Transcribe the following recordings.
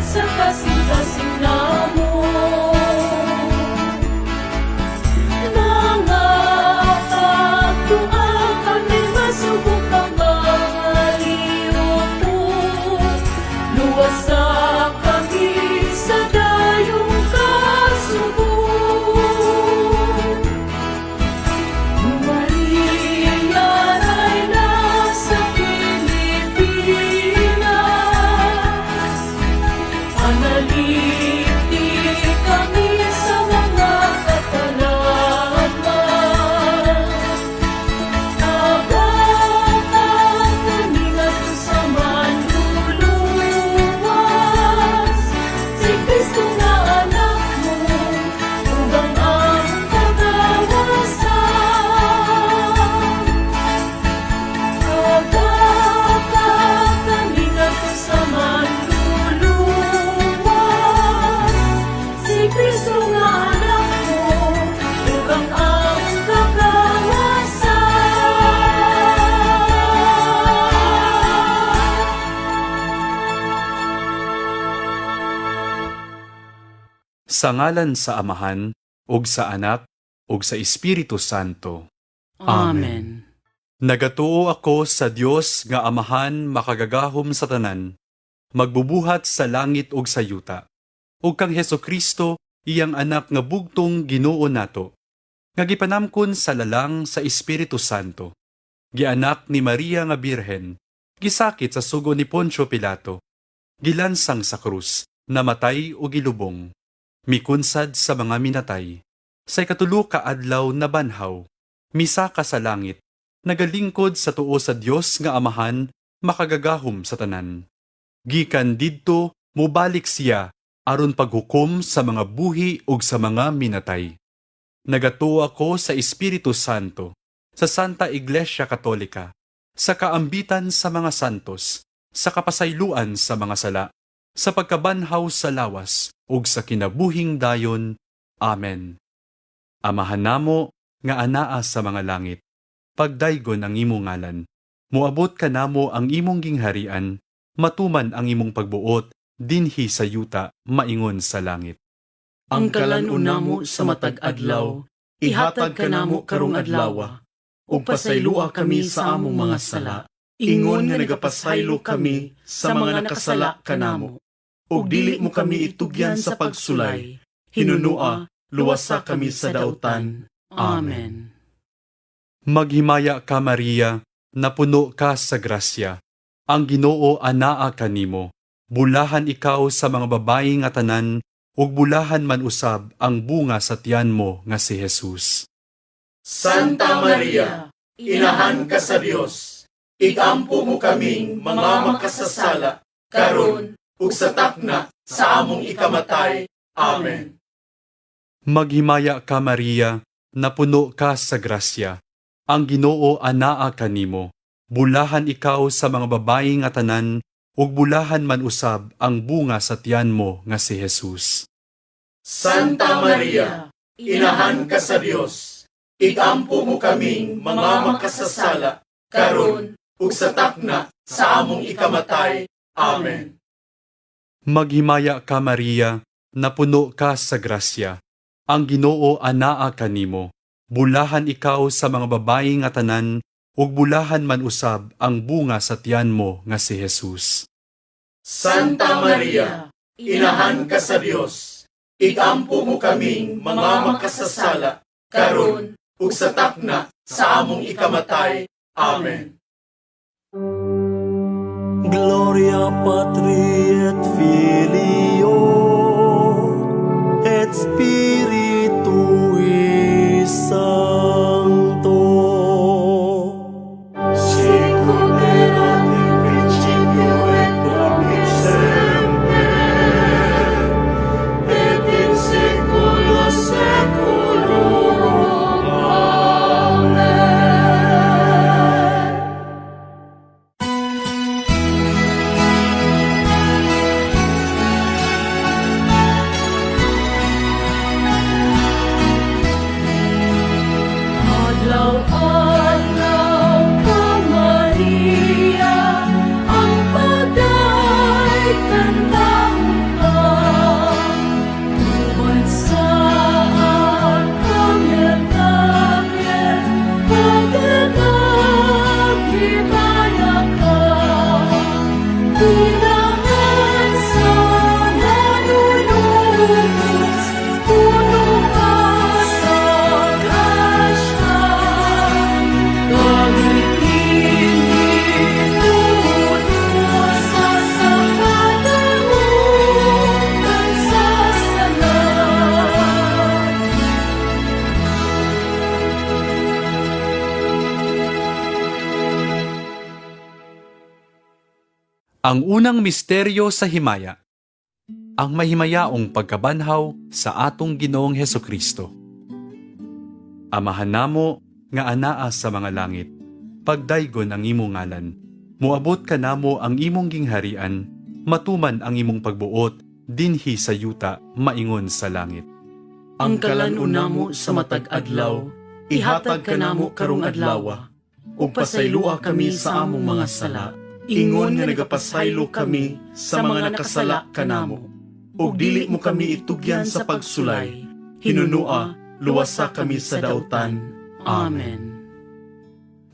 sa kasing-kasing namo. Mga pagtuang kami masubok ang mga liyoto. Luwasa kami sa dayong kasubok. Maria yan ay nasa Pilipinas. Analiti kami sa mga kapalaran. Agad ang kaningat sa manluluwas. Si Kristo na anak mo, hanggang ang kagawasan. Agad ang kaningat sa manluluwas. Si Kristo nga anak mo, hanggang ang kagawasan. Sa ngalan sa Amahan, ug sa Anak, ug sa Espiritu Santo. Amen. Nagatuo ako sa Dios nga Amahan makagagahom sa tanan, magbubuhat sa langit ug sa yuta. Ug kang Hesukristo, iyang anak nga bugtong Ginoo nato, nga gipanamkon sa lalang sa Espiritu Santo. Gianak ni Maria nga Birhen, gisakit sa sugo ni Poncio Pilato, gilansang sa krus, namatay o gilubong, mikunsad sa mga minatay. Sa ikatulo ka adlaw na banhaw, misaka sa langit, nagalingkod sa tuo sa Dios nga Amahan, makagagahom sa tanan. Gikan didto mubalik siya aron paghukom sa mga buhi ug sa mga minatay. Nagatuo ako sa Espiritu Santo, sa Santa Iglesia Katolika, sa kaambitan sa mga santos, sa kapasayloan sa mga sala, sa pagkabanhaw sa lawas, ug sa kinabuhing dayon. Amen. Amahan namo nga anaa sa mga langit, pagdaygon ang imong ngalan. Muabot ka namo ang imong gingharian, matuman ang imong pagbuot, dinhi sa yuta, maingon sa langit. Ang kalan-una mo sa matag adlaw, ihatag ka namo karong adlawa, ug pasaylua kami sa among mga sala. Ingon nga nagapasaylo kami sa mga nakasala kanamo. Ug dili mo kami itugyan sa pagsulay. Hinunua, luwasa kami sa dautan. Amen. Maghimaya ka Maria, napuno ka sa grasya. Ang Ginoo anaa kanimo. Bulahan ikaw sa mga babayi nga tanan, ug bulahan man usab ang bunga sa tiyan mo nga si Jesus. Santa Maria, inahan ka sa Dios. Igampo mo kaming mga makasasala, karon ug sa takna sa among ikamatay. Amen. Maghimaya ka Maria, napuno ka sa grasya. Ang Ginoo anaa kanimo. Bulahan ikaw sa mga babayi nga tanan, ug bulahan man usab ang bunga sa tiyan mo nga si Jesus. Santa Maria, inahan ka sa Dios. Igampo mo kaming mga makasasala, karon ug sa takna sa among ikamatay. Amen. Maghimaya ka Maria, napuno ka sa grasya. Ang Ginoo anaa kanimo. Bulahan ikaw sa mga babayi nga tanan, ug bulahan man usab ang bunga sa tiyan mo nga si Jesus. Santa Maria, inahan ka sa Dios. Igampo mo kaming mga makasasala, karon ug sa takna sa among ikamatay. Amen. Gloria Patri et Filio et Spiritui Sancto. Sicut erat in principio et nunc et semper, et in saecula saeculorum. Amen. Ang unang misteryo sa himaya. Ang mahimayaong pagkabanhaw sa atong Ginoong Hesukristo. Amahan namo nga anaa sa mga langit, pagdaygon ang imong ngalan. Muabot ka namo ang imong gingharian, matuman ang imong pagbuot, dinhi sa yuta, maingon sa langit. Ang kalan-una mo sa matag adlaw, ihatag ka namo karong adlaw. Ug pasaylua kami sa among mga sala, ingon nga nagapasaylo kami sa mga nakasala kanamo. Ug dili mo kami itugyan sa pagsulay, hinunua, luwasa kami sa dautan. Amen.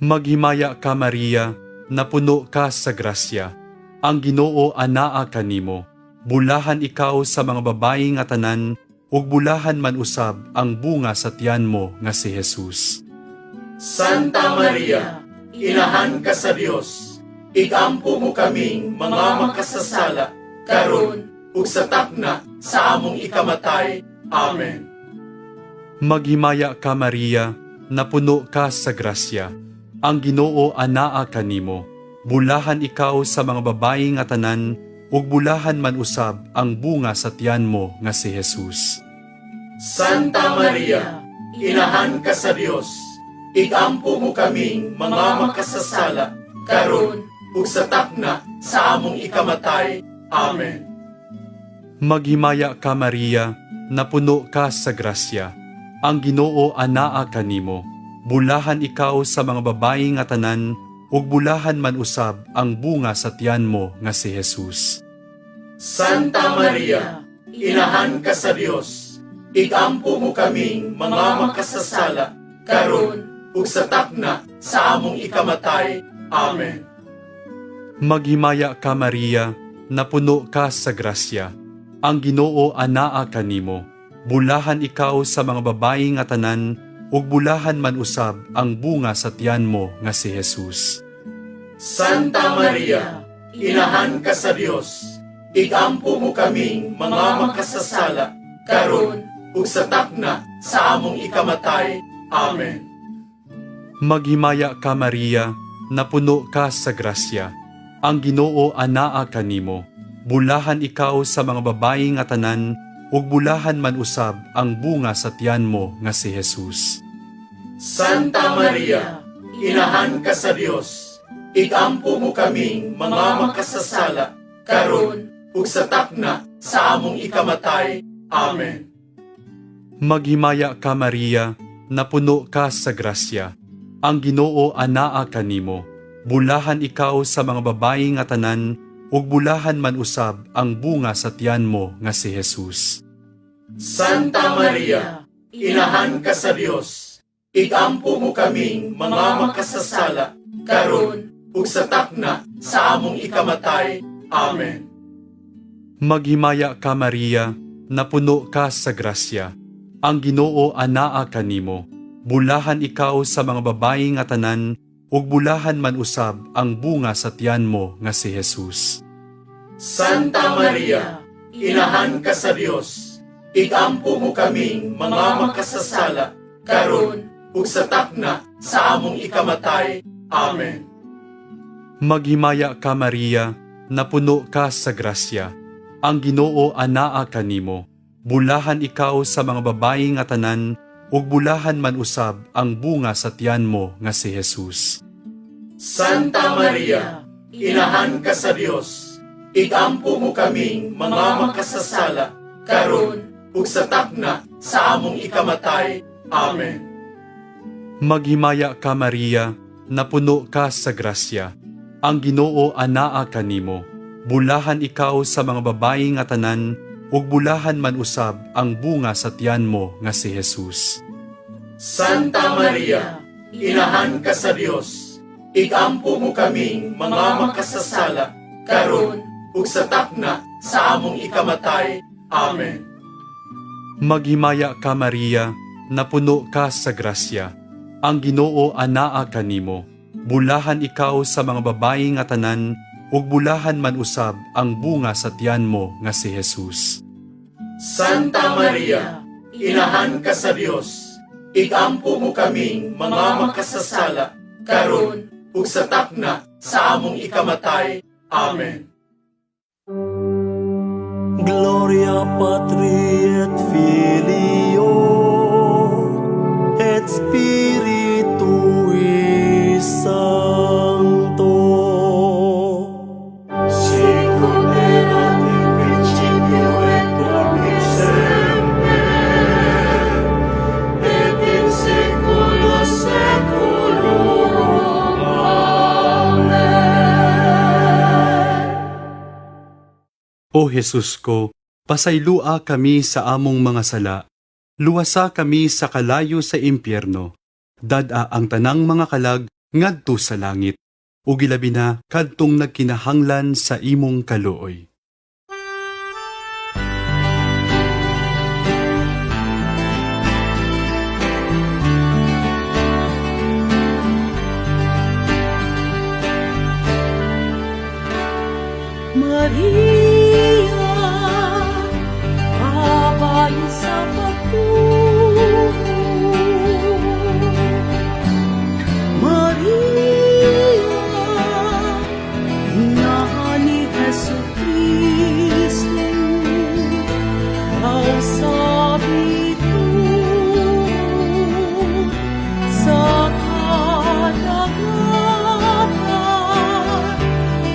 Maghimaya ka Maria, napuno ka sa grasya. Ang Ginoo anaa kanimo. Bulahan ikaw sa mga babayi nga tanan, ug bulahan man usab ang bunga sa tiyan mo nga si Jesus. Santa Maria, inahan ka sa Dios, igampo mo kaming mga makasasala, karon ug sa takna sa among ikamatay. Amen. Maghimaya ka Maria, napuno ka sa grasya. Ang Ginoo anaa kanimo. Bulahan ikaw sa mga babayi nga tanan, ug bulahan man usab ang bunga sa tiyan mo nga si Jesus. Santa Maria, inahan ka sa Dios, igampo mo kaming mga makasasala, karon ug sa takna sa among ikamatay. Amen. Maghimaya ka Maria, napuno ka sa grasya. Ang Ginoo anaa kanimo. Bulahan ikaw sa mga babayi nga tanan, ug bulahan man usab ang bunga sa tiyan mo nga si Jesus. Santa Maria, inahan ka sa Dios, igampo mo kaming mga makasasala, karon ug sa takna sa among ikamatay. Amen. Maghimaya ka Maria, napuno ka sa grasya. Ang Ginoo anaa kanimo. Bulahan ikaw sa mga babayi nga tanan, ug bulahan man usab ang bunga sa tiyan mo nga si Jesus. Santa Maria, inahan ka sa Dios, igampo mo kaming mga makasasala, karon ug sa takna sa among ikamatay. Amen. Maghimaya ka Maria, napuno ka sa grasya. Ang Ginoo anaa kanimo. Bulahan ikaw sa mga babayi nga tanan, ug bulahan man usab ang bunga sa tiyan mo nga si Jesus. Santa Maria, inahan ka sa Dios, igampo mo kaming mga makasasala, karon ug sa takna sa among ikamatay. Amen. Maghimaya ka Maria, napuno ka sa grasya. Ang Ginoo anaa kanimo. Bulahan ikaw sa mga babayi nga tanan, ug bulahan man usab ang bunga sa tiyan mo nga si Jesus. Santa Maria, inahan ka sa Dios, igampo mo kaming mga makasasala, karon ug sa takna sa among ikamatay. Amen. Maghimaya ka Maria, napuno ka sa grasya. Ang Ginoo anaa kanimo. Bulahan ikaw sa mga babayi nga tanan, ug bulahan man usab ang bunga sa tiyan mo nga si Jesus. Santa Maria, inahan ka sa Dios, igampo mo kaming mga makasasala, karon ug sa takna sa among ikamatay. Amen. Maghimaya ka Maria, napuno ka sa grasya. Ang Ginoo anaa kanimo. Bulahan ikaw sa mga babayi nga tanan, ug bulahan man usab ang bunga sa tiyan mo nga si Jesus. Santa Maria, inahan ka sa Dios, igampo mo kaming mga makasasala, karon ug sa takna sa among ikamatay. Amen. Maghimaya ka Maria, napuno ka sa grasya. Ang Ginoo anaa kanimo. Bulahan ikaw sa mga babayi nga tanan, ug bulahan man usab ang bunga sa tiyan mo nga si Jesus. Santa Maria, inahan ka sa Dios, igampo mo kaming mga makasasala, karon ug sa takna sa among ikamatay. Amen. Maghimaya ka Maria, napuno ka sa grasya. Ang Ginoo anaa kanimo. Bulahan ikaw sa mga babayi nga tanan, ug bulahan man usab ang bunga sa tiyan mo nga si Jesus. Santa Maria, inahan ka sa Dios, igampo mo kaming mga makasasala, karon ug sa takna sa among ikamatay. Amen. gloria Patri et Filio et Spiritui Sancto. Sicut erat in principio et nunc et semper, et in saecula saeculorum. Amen. O Jesus ko, pasaylua kami sa among mga sala, luwasa kami sa kalayo sa impyerno, dada ang tanang mga kalag ngadto sa langit, ug ilabi na kadtong nagkinahanglan sa imong kaluoy. Maria, kabayo sa pagtuo. Maria, inahan ni Jesucristo, ang sabi ko sa kadagatan.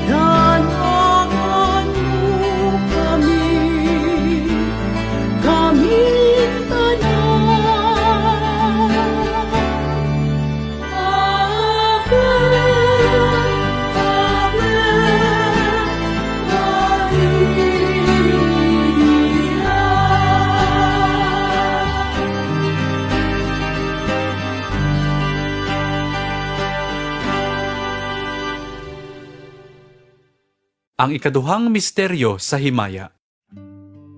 Danagan mo kami tanan. Ave, Ave, Ang ikaduhang misteryo sa himaya,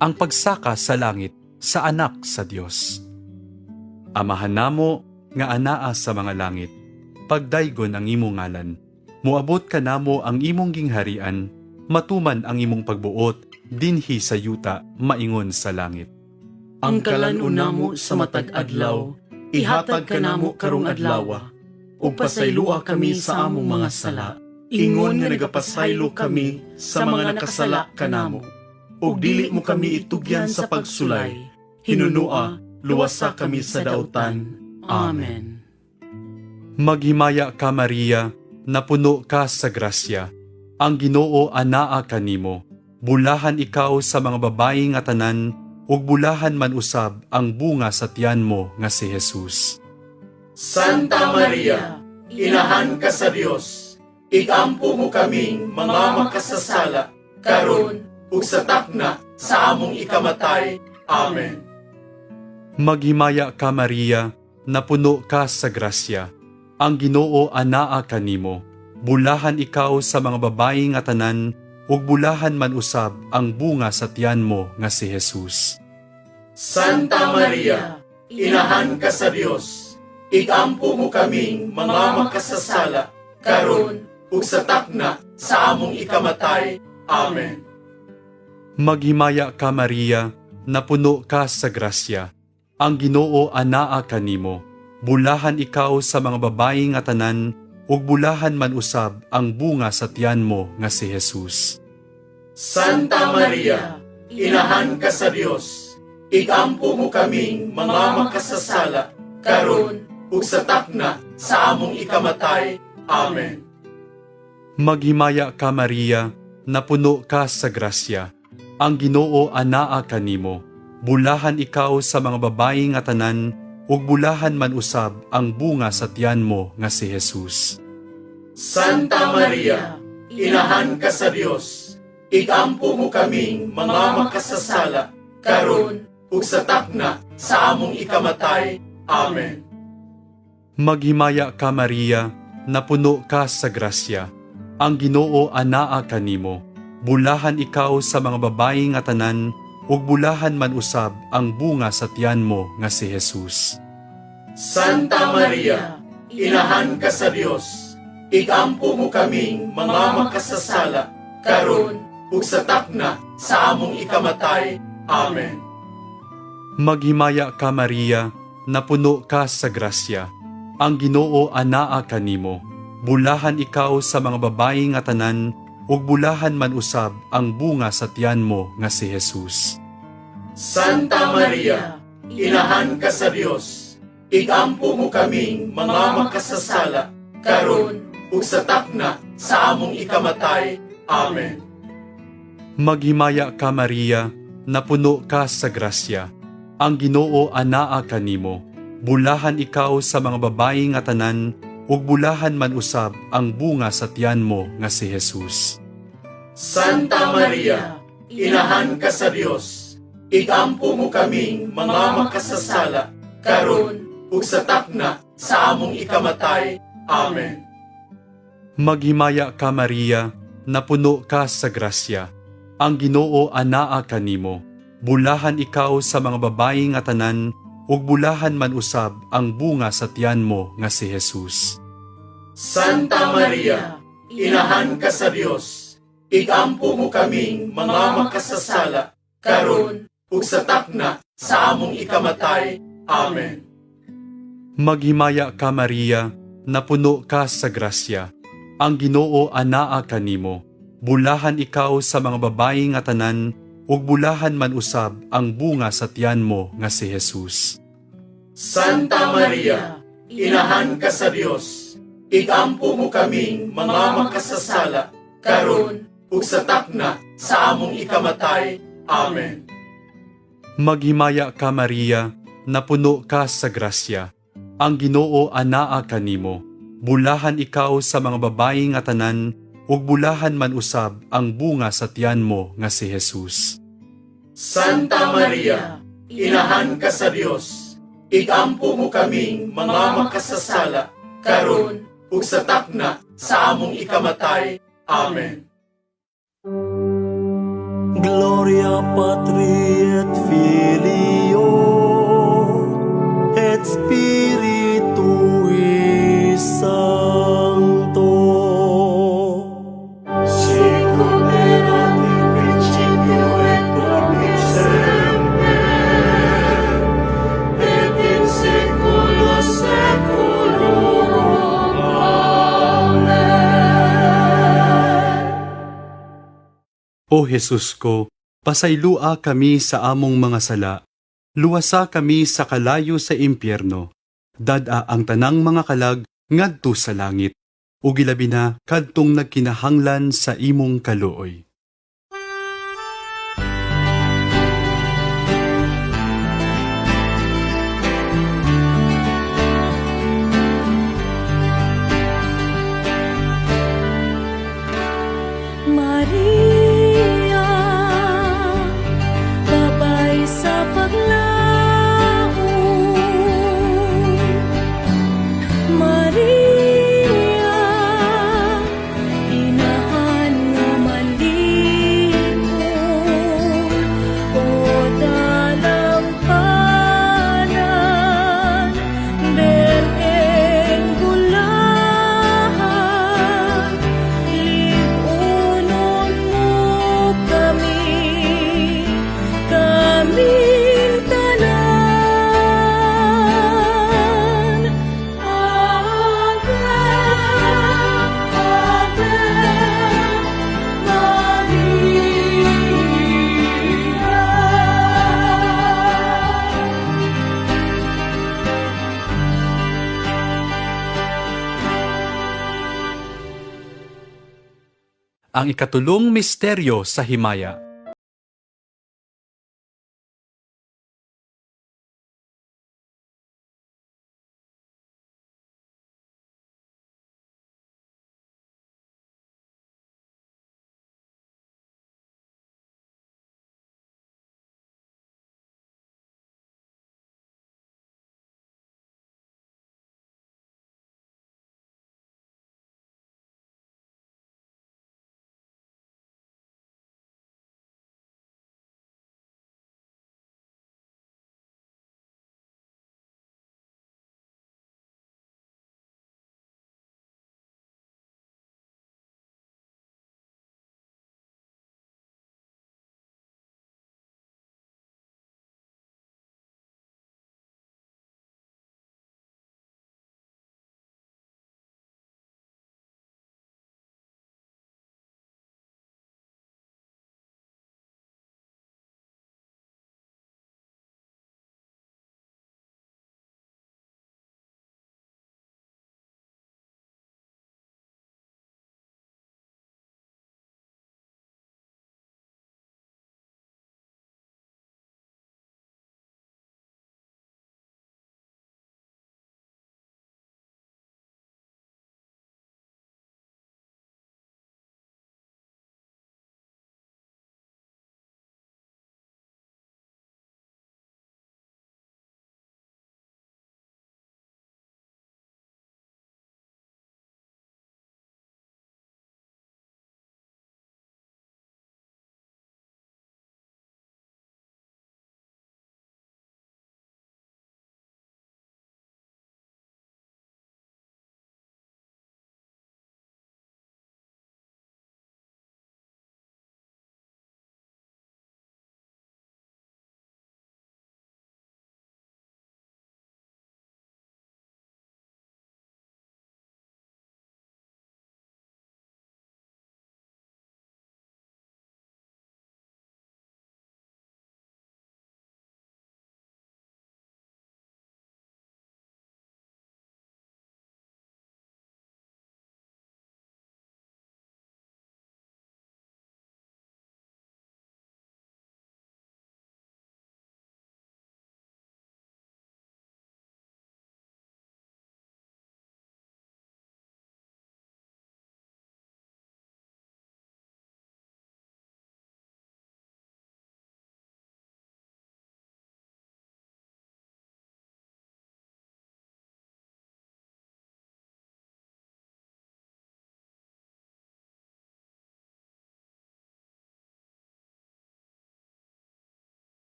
ang pagsaka sa langit sa anak sa Dios. Amahan namo nga anaa sa mga langit, pagdaygon ang imong ngalan, muabot ka namo ang imong gingharian, matuman ang imong pagbuot, dinhi sa yuta, maingon sa langit. Ang kalan-una mo sa matag adlaw, ihatag ka namo karong adlawa, ug pasaylua kami sa among mga sala, ingon nga nagapasaylo kami sa mga nakasala kanamo. Ug dili mo kami itugyan sa pagsulay, hinunua, luwasa kami sa dautan. Amen. Maghimaya ka Maria, napuno ka sa grasya, ang Ginoo anaa kanimo, bulahan ikaw sa mga babayi nga tanan, ug bulahan man usab ang bunga sa tiyan mo nga si Jesus. Santa Maria, inahan ka sa Dios, ikampo mo kaming mga makasasala, karon ug sa takna sa among ikamatay. Amen. Maghimaya ka Maria, napuno ka sa grasya, ang Ginoo anaa kanimo, bulahan ikaw sa mga babayi nga tanan, ug bulahan man usab ang bunga sa tiyan mo nga si Jesus. Santa Maria, inahan ka sa Dios, ikampo mo kaming mga makasasala, karon ug sa takna sa among ikamatay. Amen. Maghimaya ka Maria, napuno ka sa grasya, ang Ginoo anaa kanimo, bulahan ikaw sa mga babayi nga tanan, ug bulahan man usab ang bunga sa tiyan mo nga si Jesus. Santa Maria, inahan ka sa Dios, ikampo mo kaming mga makasasala, karon ug sa takna sa among ikamatay. Amen. Maghimaya ka Maria, napuno ka sa grasya, ang Ginoo anaa kanimo, bulahan ikaw sa mga babayi nga tanan, ug bulahan man usab ang bunga sa tiyan mo nga si Jesus. Santa Maria, inahan ka sa Dios, ikampo mo kaming mga makasasala, karon ug sa takna sa among ikamatay. Amen. Maghimaya ka Maria, napuno ka sa grasya, ang Ginoo anaa kanimo, bulahan ikaw sa mga babayi nga tanan, ug bulahan man usab ang bunga sa tiyan mo nga si Jesus. Santa Maria, inahan ka sa Dios, ikampo mo kaming mga makasasala, karon ug sa takna sa among ikamatay. Amen. Maghimaya ka Maria, napuno ka sa grasya, ang Ginoo anaa kanimo, bulahan ikaw sa mga babayi nga tanan, ug bulahan man usab ang bunga sa tiyan mo nga si Jesus. Santa Maria, inahan ka sa Dios, igampo mo kaming mga makasasala, karon ug sa takna sa among ikamatay. Amen. Maghimaya ka Maria, napuno ka sa grasya. Ang Ginoo anaa kanimo. Bulahan ikaw sa mga babayi nga tanan, ug bulahan man usab ang bunga sa tiyan mo nga si Jesus. Santa Maria, inahan ka sa Dios, igampo mo kaming mga makasasala, karon ug sa takna sa among ikamatay. Amen. Maghimaya ka Maria, napuno ka sa grasya. Ang Ginoo anaa kanimo. Bulahan ikaw sa mga babayi nga tanan, ug bulahan man usab ang bunga sa tiyan mo nga si Jesus. Santa Maria, inahan ka sa Dios, igampo mo kaming mga makasasala, karon ug sa takna sa among ikamatay. Amen. Maghimaya ka Maria, napuno ka sa grasya. Ang Ginoo anaa kanimo. Bulahan ikaw sa mga babayi nga tanan, ug bulahan man usab ang bunga sa tiyan mo nga si Jesus. Santa Maria, inahan ka sa Dios, igampo mo kaming mga makasasala, karon ug sa takna sa among ikamatay. Amen. Maghimaya ka Maria, napuno ka sa grasya. Ang Ginoo anaa kanimo. Bulahan ikaw sa mga babayi nga tanan, ug bulahan man usab ang bunga sa tiyan mo nga si Jesus. Santa Maria, inahan ka sa Dios, igampo mo kaming mga makasasala, karon ug sa takna sa among ikamatay. Amen. Gloria Patri et Filio et Spiritui Sancto. Sicut erat in principio et nunc et semper, et in saecula saeculorum. Amen. O Jesus ko, pasaylua kami sa among mga sala. Luwasa kami sa kalayo sa impyerno. Dada ang tanang mga kalag ngadto sa langit. Ug ilabi na kadtong nagkinahanglan sa imong kaluoy. Maria, babay sa paglaom. Maria, inahan nga malimon. O dalampanan, bereng gulahan, liunon mo kami, kaming tanan. Ave, Ave, Maria. Ang ikatulong misteryo sa himaya.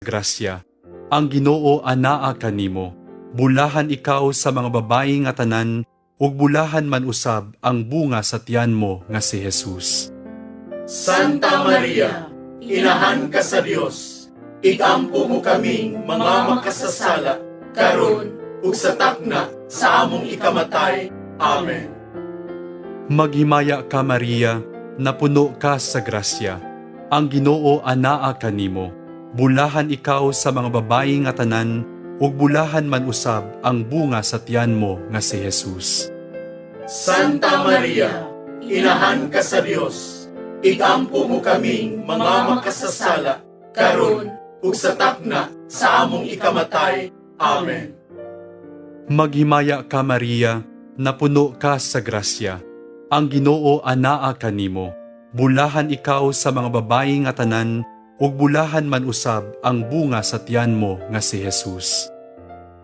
grasya. Ang Ginoo anaa kanimo. Bulahan ikaw sa mga babayi nga tanan, ug bulahan man usab ang bunga sa tiyan mo nga si Jesus. Santa Maria, inahan ka sa Dios, ikampo mo kaming mga makasasala, karon ug sa takna sa among ikamatay. Amen. Maghimaya ka Maria, napuno ka sa grasya. Ang Ginoo anaa kanimo. Bulahan ikaw sa mga babayi nga tanan, ug bulahan man usab ang bunga sa tiyan mo nga si Jesus. Santa Maria, inahan ka sa Dios, ikampo mo kaming mga makasasala, karon ug sa takna sa among ikamatay. Amen. Maghimaya ka Maria, napuno ka sa grasya. Ang Ginoo anaa kanimo. Bulahan ikaw sa mga babayi nga tanan, ug bulahan man usab ang bunga sa tiyan mo nga si Jesus.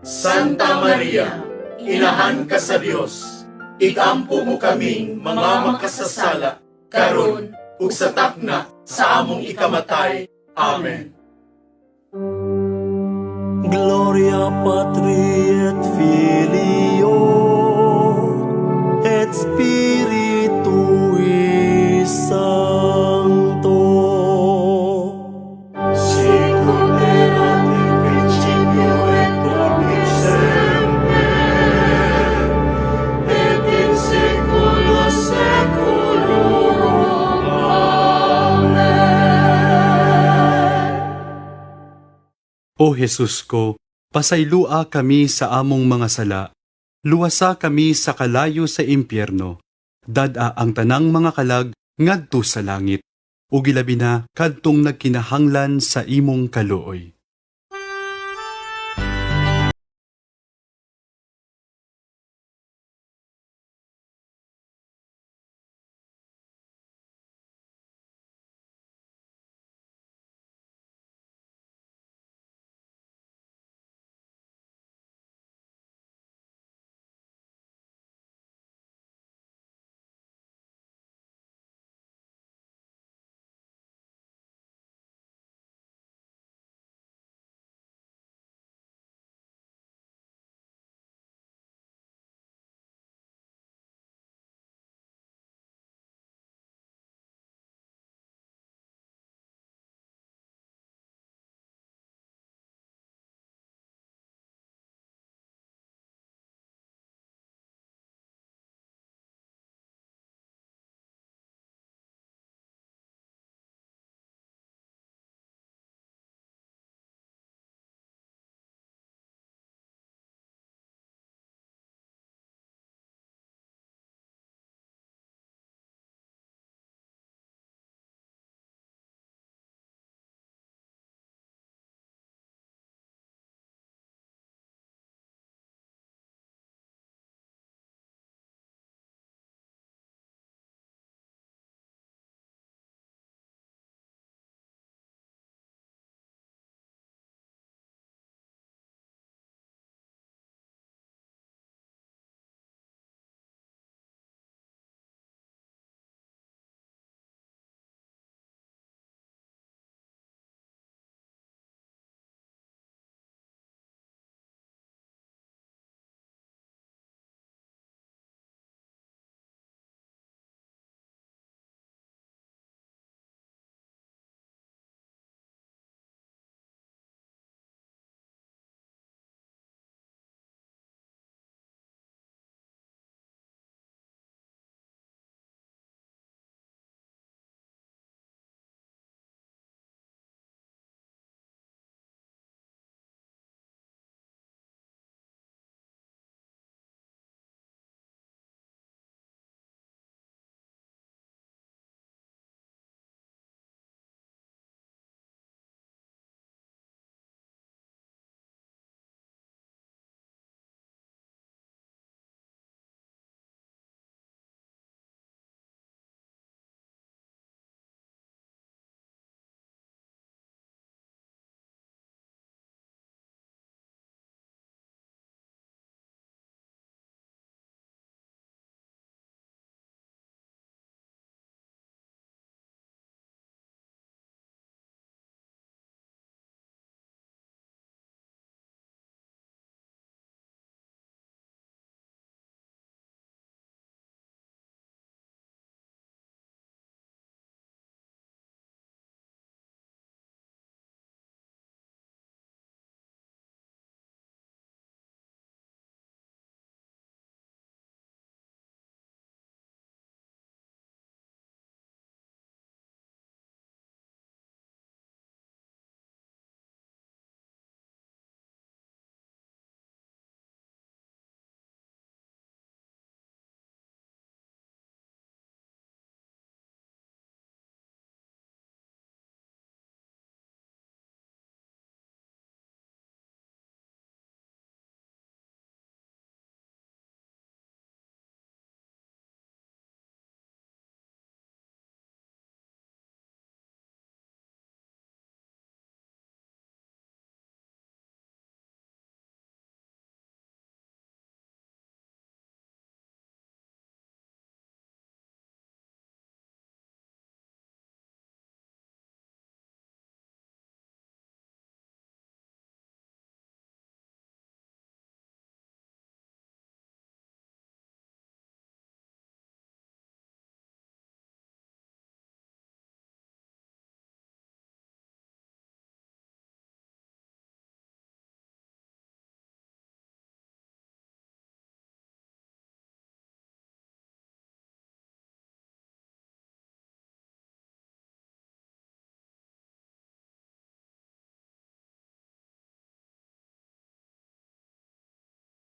Santa Maria, inahan ka sa Dios, ikampo mo kaming mga makasasala, karon ug sa takna sa among ikamatay. Amen. Gloria Patri et Filio et Spiritui Sancto. Sicut erat in principio et nunc et semper, et in saecula saeculorum. Amen. O Jesus ko, pasaylua kami sa among mga sala, luwasa kami sa kalayo sa impyerno, dad-a ang tanang mga kalag ngadto sa langit, ug ilabi na kadtong nagkinahanglan sa imong kaluoy.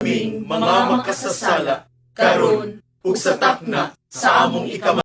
kaming mga makasasala, karon ug sa takna sa among ikamatay.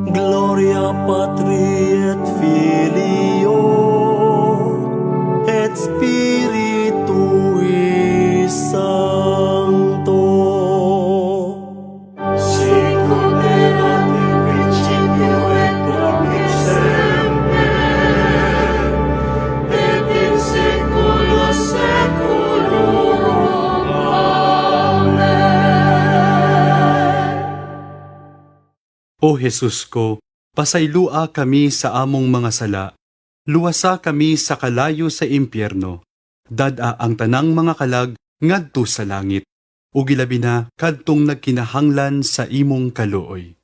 Gloria Patri et Filio et Spiritui Sancto. Sicut erat in principio et nunc et semper, et in saecula saeculorum. Amen. O Jesus ko, pasaylua kami sa among mga sala, luwasa kami sa kalayo sa impyerno, dada ang tanang mga kalag ngadto sa langit, ug ilabi na kadtong nagkinahanglan sa imong kaluoy.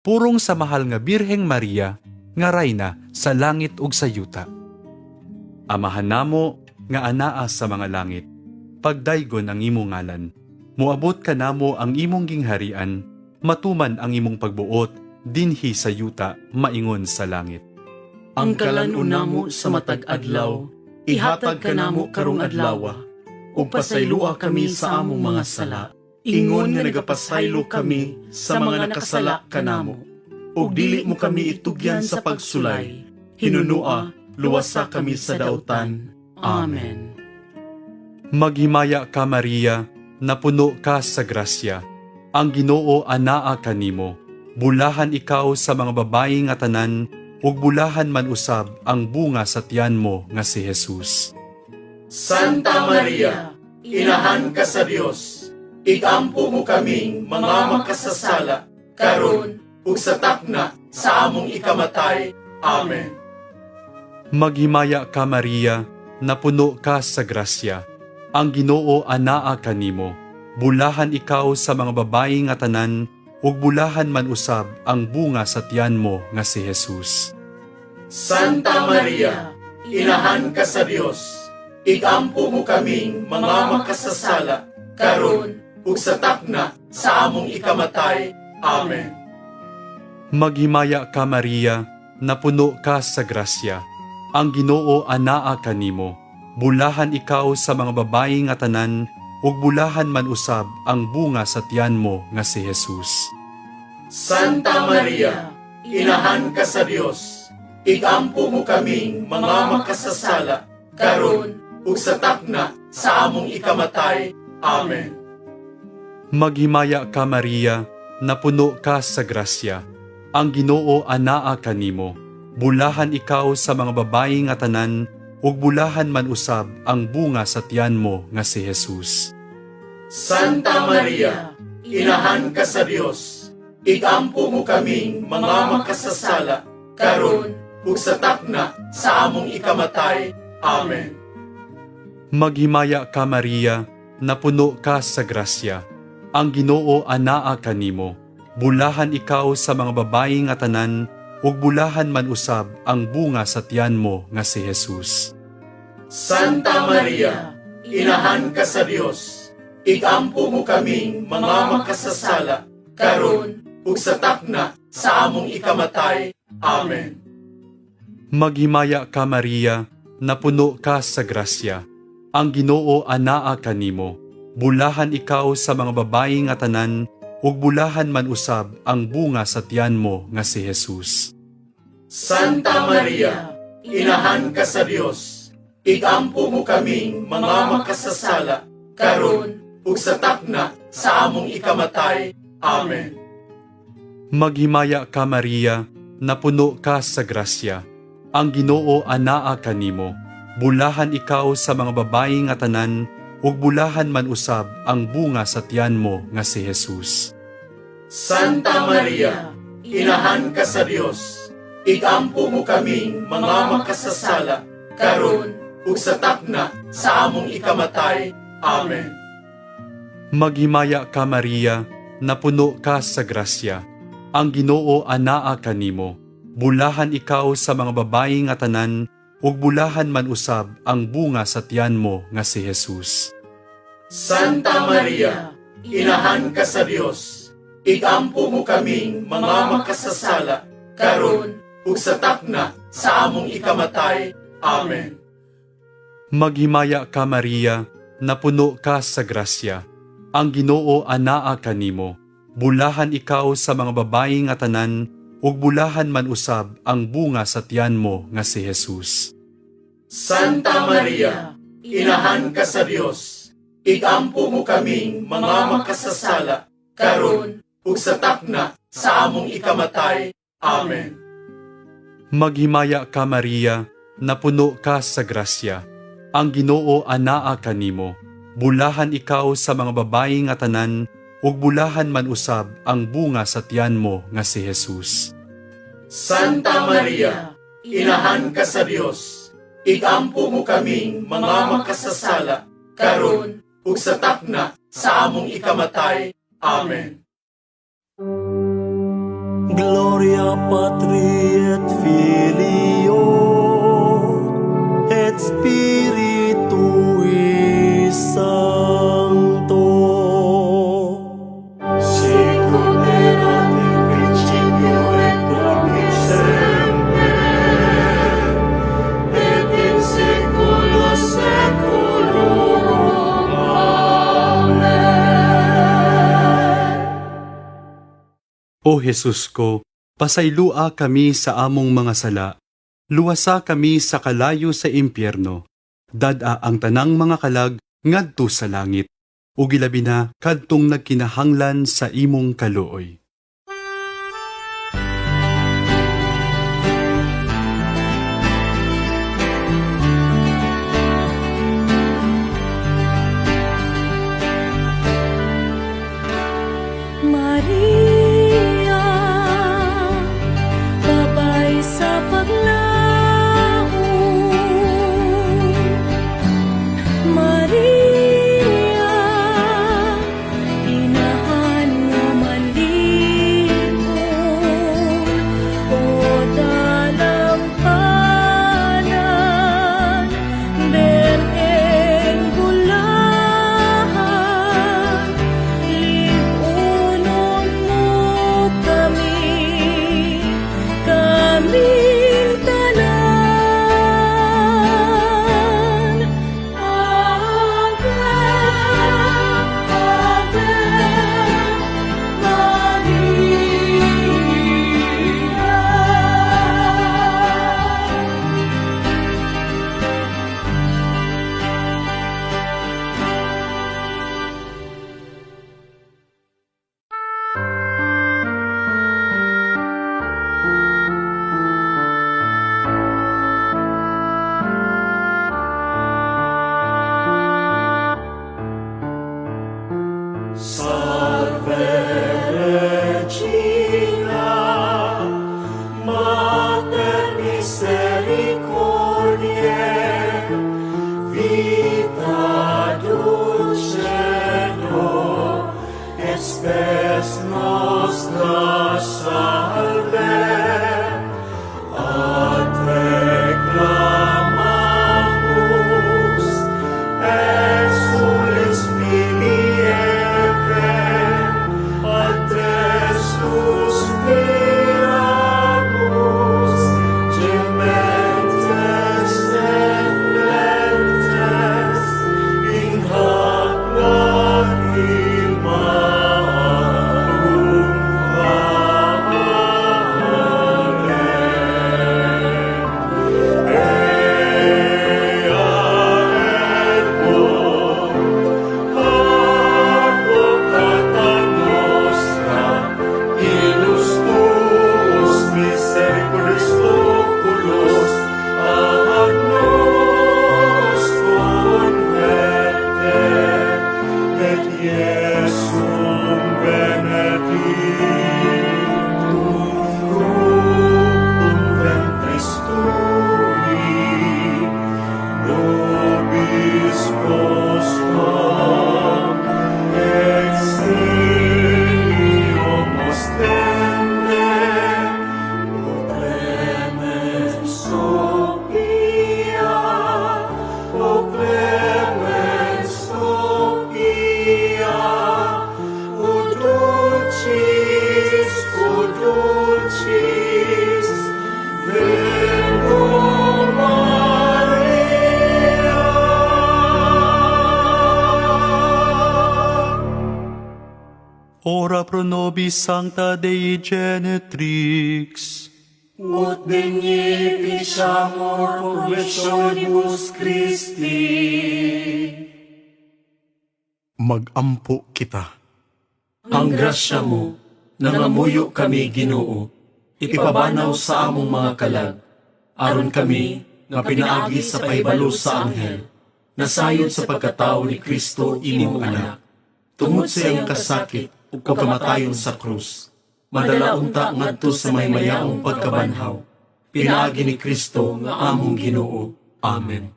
Purong sa mahal nga Birheng Maria, nga rayna sa langit ug sa yuta. Amahan namo nga anaa sa mga langit, pagdaygon ang imong ngalan. Muabot ka namo ang imong gingharian, matuman ang imong pagbuot, dinhi sa yuta, maingon sa langit. Ang kalan-una mo sa matag adlaw, ihatag ka namo karong adlaw, ug pasaylua kami sa among mga sala, ingon nga nagapasaylo kami sa mga nakasala kanamo. Ug dili mo kami itugyan sa pagsulay, hinunua, luwasa kami sa dautan. Amen. Maghimaya ka Maria, napuno ka sa grasya. Ang Ginoo anaa kanimo. Bulahan ikaw sa mga babayi nga tanan, ug bulahan man usab ang bunga sa tiyan mo nga si Jesus. Santa Maria, inahan ka sa Dios, ikampo mo kaming mga makasasala, karon ug sa takna sa among ikamatay. Amen. Maghimaya ka Maria, napuno ka sa grasya. Ang Ginoo anaa kanimo. Bulahan ikaw sa mga babayi nga tanan, ug bulahan man usab ang bunga sa tiyan mo nga si Jesus. Santa Maria, inahan ka sa Dios, ikampo mo kaming mga makasasala, karon ug sa takna sa among ikamatay. Amen. Maghimaya ka Maria, napuno ka sa grasya. Ang Ginoo anaa kanimo. Bulahan ikaw sa mga babayi nga tanan, ug bulahan man usab ang bunga sa tiyan mo nga si Jesus. Santa Maria, inahan ka sa Dios, igampo mo kaming mga makasasala, karon ug sa takna sa among ikamatay. Amen. Maghimaya ka Maria, napuno ka sa grasya. Ang Ginoo anaa kanimo. Bulahan ikaw sa mga babayi nga tanan, ug bulahan man usab ang bunga sa tiyan mo nga si Jesus. Santa Maria, inahan ka sa Dios, igampo mo kaming mga makasasala, karon ug sa takna sa among ikamatay. Amen. Maghimaya ka Maria, napuno ka sa grasya. Ang Ginoo anaa kanimo. Bulahan ikaw sa mga babayi nga tanan, ug bulahan man usab ang bunga sa tiyan mo nga si Jesus. Santa Maria, inahan ka sa Dios, igampo mo kaming mga makasasala, karon ug sa takna sa among ikamatay. Amen. Maghimaya ka Maria, napuno ka sa grasya. Ang Ginoo anaa kanimo. Bulahan ikaw sa mga babayi nga tanan, ug bulahan man usab ang bunga sa tiyan mo nga si Jesus. Santa Maria, inahan ka sa Dios, igampo mo kaming mga makasasala, karon ug sa takna sa among ikamatay. Amen. Maghimaya ka Maria, napuno ka sa grasya. Ang Ginoo anaa kanimo. Bulahan ikaw sa mga babayi nga tanan, ug bulahan man usab ang bunga sa tiyan mo nga si Jesus. Santa Maria, inahan ka sa Dios, igampo mo kaming mga makasasala, karon ug sa takna sa among ikamatay. Amen. Maghimaya ka Maria, napuno ka sa grasya. Ang Ginoo anaa kanimo. Bulahan ikaw sa mga babayi nga tanan, ug bulahan man usab ang bunga sa tiyan mo nga si Jesus. Santa Maria, inahan ka sa Dios, igampo mo kaming mga makasasala, karon ug sa takna sa among ikamatay. Amen. Maghimaya ka Maria, napuno ka sa grasya. Ang Ginoo anaa kanimo. Bulahan ikaw sa mga babayi nga tanan, ug bulahan man usab ang bunga sa tiyan mo nga si Jesus. Santa Maria, inahan ka sa Dios, igampo mo kaming mga makasasala, karon ug sa takna sa among ikamatay. Amen. Maghimaya ka Maria, napuno ka sa grasya. Ang Ginoo anaa kanimo. Bulahan ikaw sa mga babayi nga tanan, ug bulahan man usab ang bunga sa tiyan mo nga si Jesus. Santa Maria, inahan ka sa Dios, igampo mo kaming mga makasasala, karon ug sa takna sa among ikamatay. Amen. Gloria Patri et Filio et Spiritui Sancto. Sicut erat in principio et nunc et semper, et in saecula saeculorum. Amen. O Jesus ko, pasaylua kami sa among mga sala. Luwasa kami sa kalayo sa impyerno. Dada ang tanang mga kalag ngadto sa langit. Ug ilabi na kadtong nagkinahanglan sa imong kaluoy. Maria, babay sa paglaom. Maria, inahan nga malimon. O dalampanan, bereng gulahan, lipunong Regina, Mater Misericordiae, vita dulcedo, et spes nostra salve, a te clamamus, exulis Filii Eve, a te suspiramus, gementes et flentes, in hac lacrimarum Iesum benedictum fructum ventris tui, nobis postquam exilio ostende, o clemens Sophia, o clemens Sophia, o dulcis, Virgo Maria. Ora pro nobis Sancta Dei Genetrix. Ut beneficiamur provisionibus Christi. Mag-ampo kita. Ang grasya mo, nangamuyo kami Ginoo, ipabanaw sa among mga kalag, aron kami nga pinaagi sa paibalo sa anghel, nasayod sa pagkatao ni Kristo imong anak, tungod sa iyang kasakit ug kamatayon sa krus, madala unta ngadto sa maymayaong pagkabanhaw, pinaagi ni Kristo nga among Ginoo. Amen.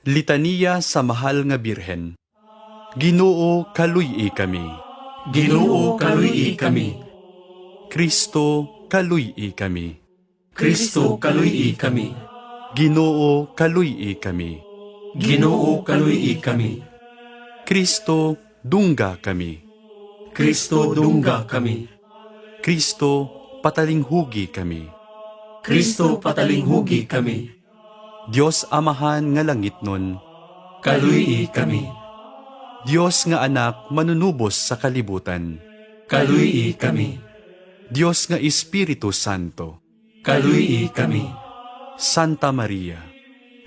Litania sa Mahal nga Birhen. Ginoo, kaluy-i kami. Ginoo, kaluy-i kami. Kristo, kaluy-i kami. Kristo, kaluy-i kami. Ginoo, kaluy-i kami. Ginoo, kaluy-i kami. Kristo, dungga kami. Kristo, dungga kami. Kristo, patalinghugi kami. Kristo, patalinghugi kami. Diyos Amahan nga langitnon. Kaluy-i kami. Diyos nga anak manunubos sa kalibutan. Kaluy-i kami. Diyos nga Espiritu Santo. Kaluy-i kami. Santa Maria.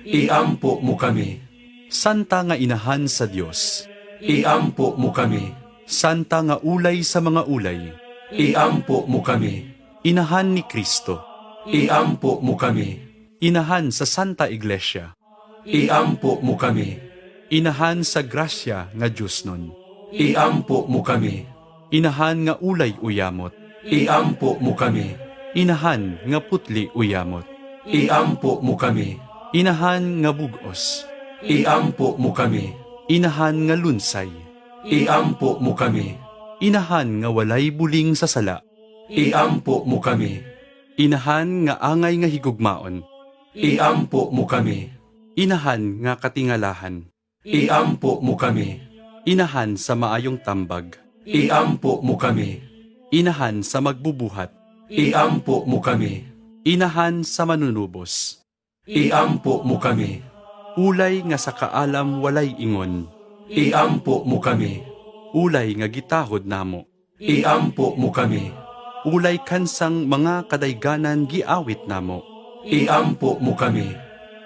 Iampo mo kami. Santa nga inahan sa Diyos. Iampo mo kami. Santa nga ulay sa mga ulay. Iampo mo kami. Inahan ni Kristo. Iampo mo kami. Inahan sa Santa Iglesia. Iampo mo kami. Inahan sa grasya nga Diyos nun. Iampo mo kami. Inahan nga ulay uyamot. Iampo mo kami. Inahan nga putli uyamot. Iampo mo kami. Inahan nga bugos. Iampo mo kami. Inahan nga lunsay. Iampo mo kami. Inahan nga walay buling sa sala. Iampo mo kami. Inahan nga angay nga higugmaon. Iampo mo kami. Inahan nga katingalahan. Iampo mo kami. Inahan sa maayong tambag. Iampo mo kami. Inahan sa magbubuhat. Iampo mo kami. Inahan sa manunubos. Iampo mo kami. Ulay nga sa kaalam walay ingon. Iampo mo kami. Ulay nga gitahod namo. Iampo mo kami. Ulay kansang mga kadayganan giawit namo. Iampo mo kami.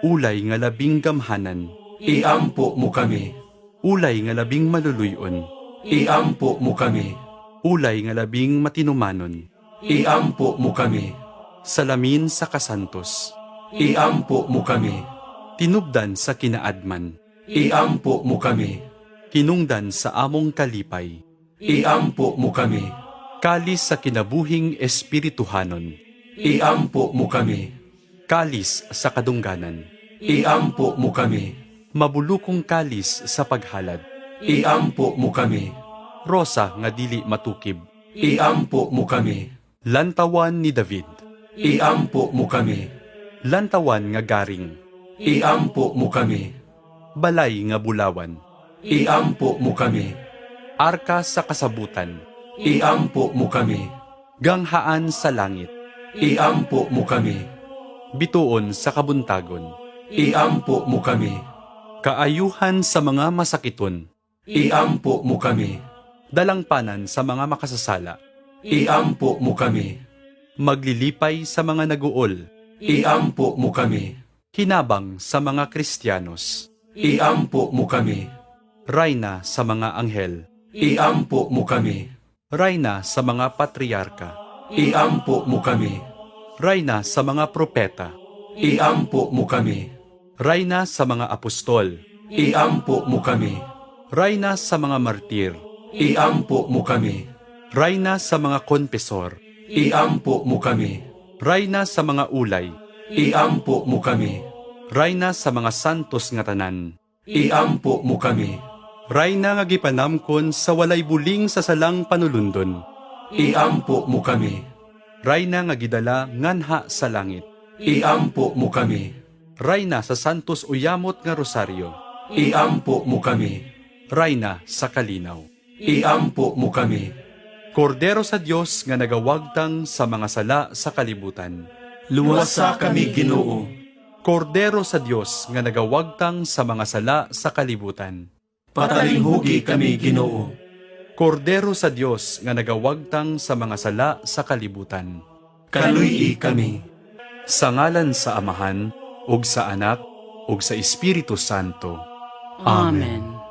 Ulay nga labing gamhanan. Iampo mo kami. Ulay nga labing maluluyon. Iampo mo kami. Ulay nga labing matinumanon. Iampo mo kami. Salamin sa kasantos. Iampo mo kami. Tinubdan sa kinaadman. Iampo mo kami. Hinungdan sa among kalipay. iampo mo kami. Kalis sa kinabuhing espirituhanon, Iampo mo kami. kalis sa kadungganan, Iampo mo kami. mabulukong kalis sa paghalad, Iampo mo kami. rosa nga dili matukib, Iampo mo kami. lantawan ni David, Iampo mo kami. lantawan nga garing, Iampo mo kami. balay nga bulawan, Iampo mo kami. arka sa kasabutan, Iampo mo kami. ganghaan sa langit, Iampo mo kami. bituon sa kabuntagon, Iampo mo kami. kaayuhan sa mga masakiton, Iampo mo kami. dalangpanan sa mga makasasala, Iampo mo kami. maglilipay sa mga naguol, Iampo mo kami. kinabang sa mga Kristiyanos, Iampo mo kami. rayna sa mga anghel, Iampo mo kami. rayna sa mga patriarka, Iampo mo kami. rayna sa mga propeta, Iampo mo kami. rayna sa mga apostol, Iampo mo kami. rayna sa mga martir, Iampo mo kami. rayna sa mga konpesor, Iampo mo kami. rayna sa mga ulay, Iampo mo kami. rayna sa mga santos nga tanan, Iampo mo kami. rayna nga gipanamkon sa walay buling sa salang panulundon, Iampo mo kami. rayna nga gidala nganha sa langit, Iampo mo kami. rayna sa santos uyamot nga rosaryo, Iampo mo kami. rayna sa kalinaw. Iampo mo kami. Kordero sa Dios nga nagawagtang sa mga sala sa kalibutan. Luwasa kami, Ginoo. Kordero sa Dios nga nagawagtang sa mga sala sa kalibutan. Patalinghugi kami, Ginoo. Kordero sa Dios nga nagawagtang sa mga sala sa kalibutan. Kaluy kami. Sa ngalan sa Amahan, ug sa Anak, ug sa Espiritu Santo. Amen.